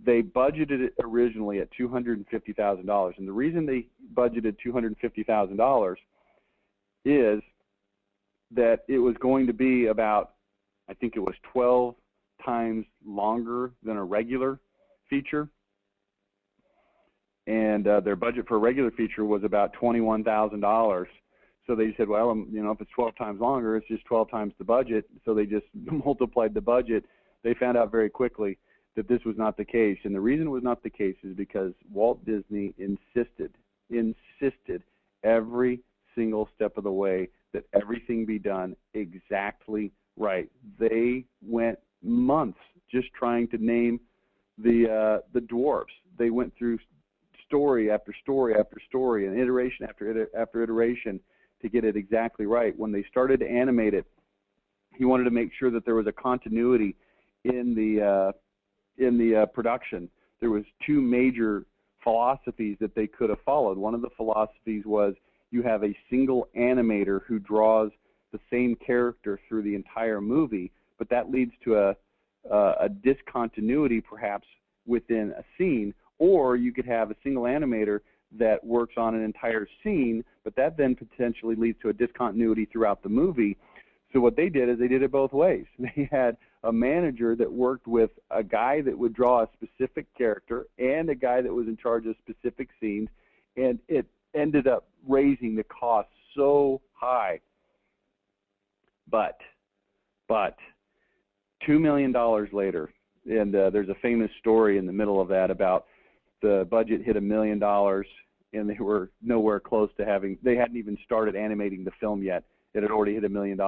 They budgeted it originally at $250,000, and the reason they budgeted $250,000 is that it was going to be about, I think it was 12 times longer than a regular feature, and their budget for a regular feature was about $21,000. So they said, well, if it's 12 times longer, it's just 12 times the budget. So they just multiplied the budget. They found out very quickly that this was not the case, and the reason it was not the case is because Walt Disney insisted every single step of the way that everything be done exactly right. They went months just trying to name the dwarfs. They went through story after story after story and iteration after iteration to get it exactly right. When they started to animate it, he wanted to make sure that there was a continuity in the production. There was 2 major philosophies that they could have followed. One of the philosophies was you have a single animator who draws the same character through the entire movie, but that leads to a discontinuity perhaps within a scene, or you could have a single animator that works on an entire scene, but that then potentially leads to a discontinuity throughout the movie. So what they did is they did it both ways. They had a manager that worked with a guy that would draw a specific character and a guy that was in charge of specific scenes, and it ended up raising the cost so high. But $2 million later, and there's a famous story in the middle of that about the budget hit $1 million, and they were nowhere close to they hadn't even started animating the film yet. It had already hit $1 million.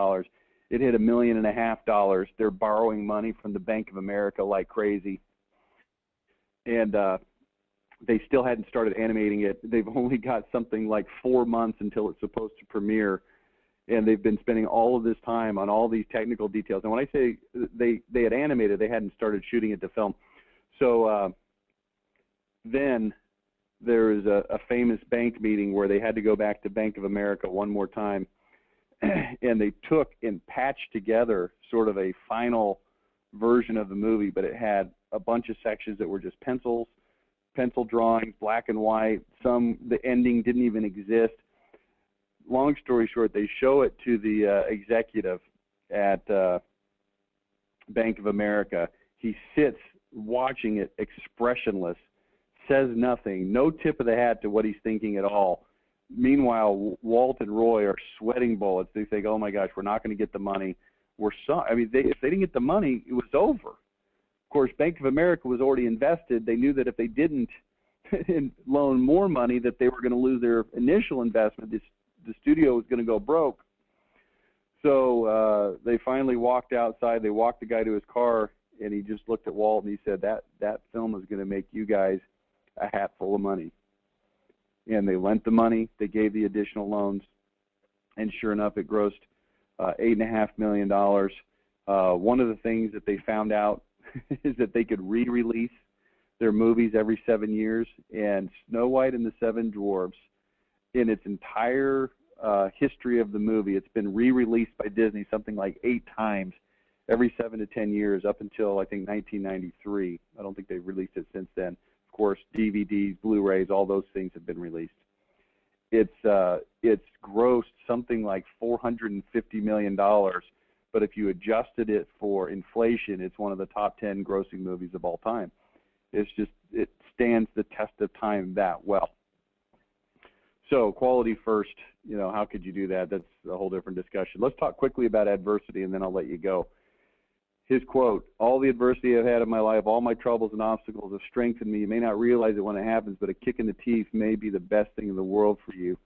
It hit $1.5 million. They're borrowing money from the Bank of America like crazy, and they still hadn't started animating it. They've only got something like 4 months until it's supposed to premiere, and they've been spending all of this time on all these technical details. And when I say they had animated, they hadn't started shooting it to film. So then there was a famous bank meeting where they had to go back to Bank of America one more time, and they took and patched together sort of a final version of the movie, but it had a bunch of sections that were just pencil drawings, black and white. The ending didn't even exist. Long story short, they show it to the executive at Bank of America. He sits watching it expressionless, says nothing, no tip of the hat to what he's thinking at all. Meanwhile, Walt and Roy are sweating bullets. They think, "Oh my gosh, we're not going to get the money." If they didn't get the money, it was over. Of course, Bank of America was already invested. They knew that if they didn't loan more money, that they were going to lose their initial investment. The studio was going to go broke. So they finally walked outside. They walked the guy to his car, and he just looked at Walt and he said, "That film is going to make you guys a hat full of money." And they lent the money, they gave the additional loans, and sure enough, it grossed $8.5 million. One of the things that they found out is that they could re-release their movies every 7 years, and Snow White and the Seven Dwarfs, in its entire history of the movie, it's been re-released by Disney something like 8 times, every 7 to 10 years up until I think 1993. I don't think they've released it since then. Of course, DVDs, Blu-rays, all those things have been released. It's grossed something like $450 million, but if you adjusted it for inflation, it's one of the top 10 grossing movies of all time. It stands the test of time that well. So quality first, how could you do that? That's a whole different discussion. Let's talk quickly about adversity, and then I'll let you go. His quote, "All the adversity I've had in my life, all my troubles and obstacles have strengthened me. You may not realize it when it happens, but a kick in the teeth may be the best thing in the world for you."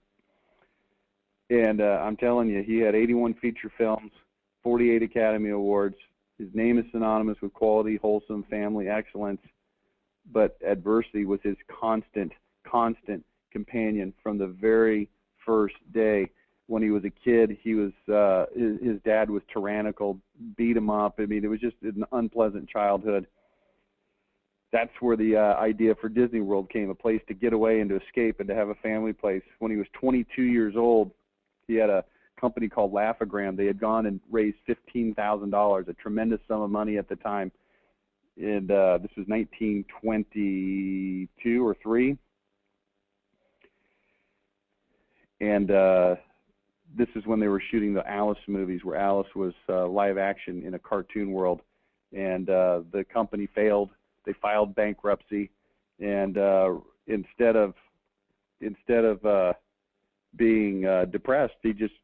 And I'm telling you, he had 81 feature films, 48 Academy Awards. His name is synonymous with quality, wholesome, family, excellence. But adversity was his constant companion from the very first day. When he was a kid, he was his dad was tyrannical, beat him up. I mean, it was just an unpleasant childhood. That's where the idea for Disney World came, a place to get away and to escape and to have a family place. When he was 22 years old, he had a company called Laugh-O-Gram. They had gone and raised $15,000, a tremendous sum of money at the time. And this was 1922 or 3. And this is when they were shooting the Alice movies, where Alice was live action in a cartoon world. And the company failed. They filed bankruptcy. And instead of being depressed, he just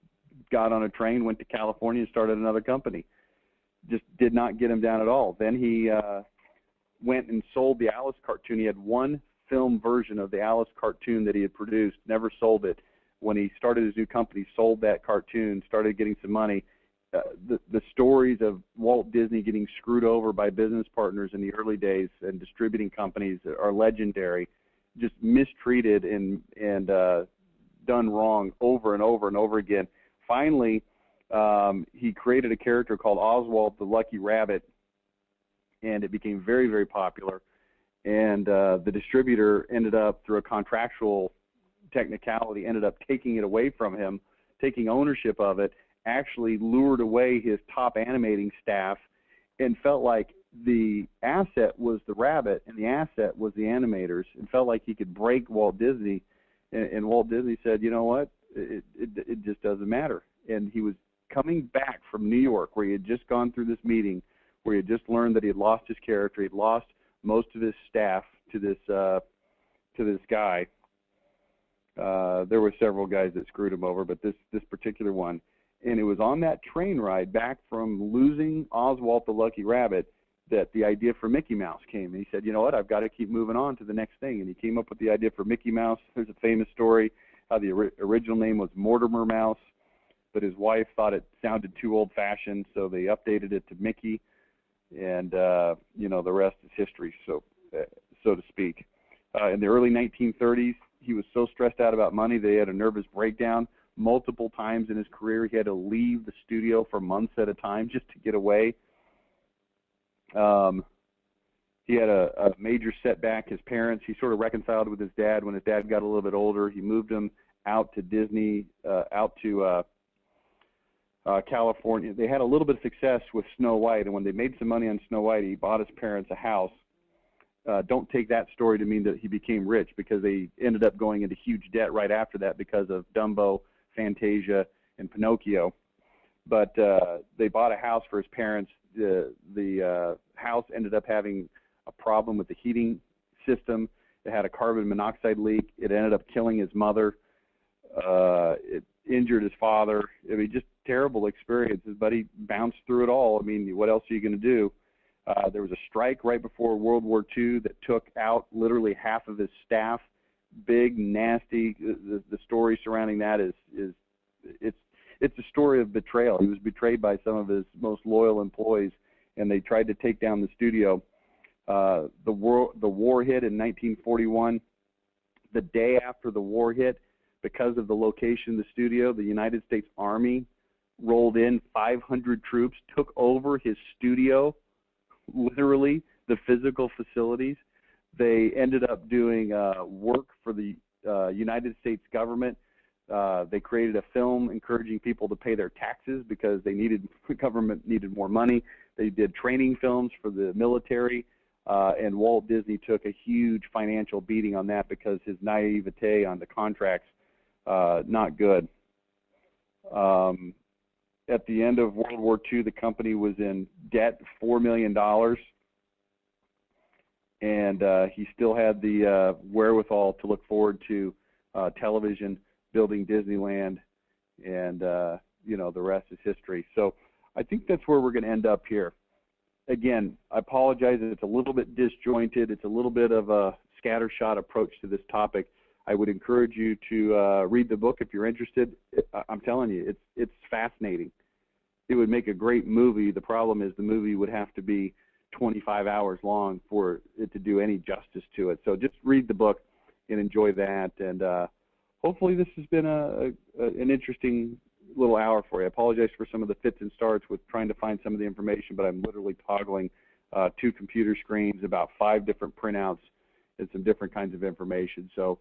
got on a train, went to California, and started another company. Just did not get him down at all. Then he went and sold the Alice cartoon. He had one film version of the Alice cartoon that he had produced, never sold it. When he started his new company, sold that cartoon, started getting some money. The stories of Walt Disney getting screwed over by business partners in the early days and distributing companies are legendary. Just mistreated and done wrong over and over and over again. Finally, he created a character called Oswald the Lucky Rabbit, and it became very, very popular. And the distributor ended up, through a contractual technicality, ended up taking it away from him, taking ownership of it, actually lured away his top animating staff, and felt like the asset was the rabbit and the asset was the animators, and felt like he could break Walt Disney. And Walt Disney said, you know what, it just doesn't matter. And he was coming back from New York, where he had just gone through this meeting, where he had just learned that he had lost his character. He'd lost most of his staff to this guy. There were several guys that screwed him over, but this particular one. And it was on that train ride back from losing Oswald the Lucky Rabbit that the idea for Mickey Mouse came. And he said, you know what, I've got to keep moving on to the next thing. And he came up with the idea for Mickey Mouse. There's a famous story how the original name was Mortimer Mouse, but his wife thought it sounded too old-fashioned, so they updated it to Mickey. And, the rest is history, so to speak. In the early 1930s, he was so stressed out about money that he had a nervous breakdown. Multiple times in his career, he had to leave the studio for months at a time just to get away. He had a major setback. His parents, he sort of reconciled with his dad. When his dad got a little bit older, he moved him out to Disney, out to California. They had a little bit of success with Snow White, and when they made some money on Snow White, he bought his parents a house. Don't take that story to mean that he became rich, because they ended up going into huge debt right after that because of Dumbo, Fantasia, and Pinocchio. But they bought a house for his parents. The house ended up having a problem with the heating system. It had a carbon monoxide leak. It ended up killing his mother. It injured his father. I mean, just terrible experiences, but he bounced through it all. I mean, what else are you going to do? There was a strike right before World War II that took out literally half of his staff. Big, nasty. The story surrounding that it's a story of betrayal. He was betrayed by some of his most loyal employees, and they tried to take down the studio. The war hit in 1941. The day after the war hit, because of the location of the studio, the United States Army rolled in 500 troops, took over his studio, literally the physical facilities. They ended up doing work for the United States government. They created a film encouraging people to pay their taxes because the government needed more money. They did training films for the military, and Walt Disney took a huge financial beating on that because his naivete on the contracts, not good. At the end of World War II, the company was in debt, $4 million, and he still had the wherewithal to look forward to television, building Disneyland, and you know, the rest is history. So I think that's where we're going to end up here. Again, I apologize if it's a little bit disjointed. It's a little bit of a scattershot approach to this topic. I would encourage you to read the book if you're interested. I'm telling you, it's fascinating. It would make a great movie. The problem is the movie would have to be 25 hours long for it to do any justice to it. So just read the book and enjoy that. And hopefully this has been an interesting little hour for you. I apologize for some of the fits and starts with trying to find some of the information, but I'm literally toggling 2 computer screens, about 5 different printouts, and some different kinds of information. So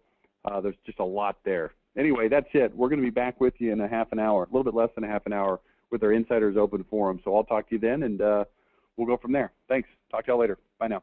there's just a lot there. Anyway, that's it. We're going to be back with you in a half an hour, a little bit less than a half an hour, with our Insiders Open Forum. So I'll talk to you then, and we'll go from there. Thanks. Talk to y'all later. Bye now.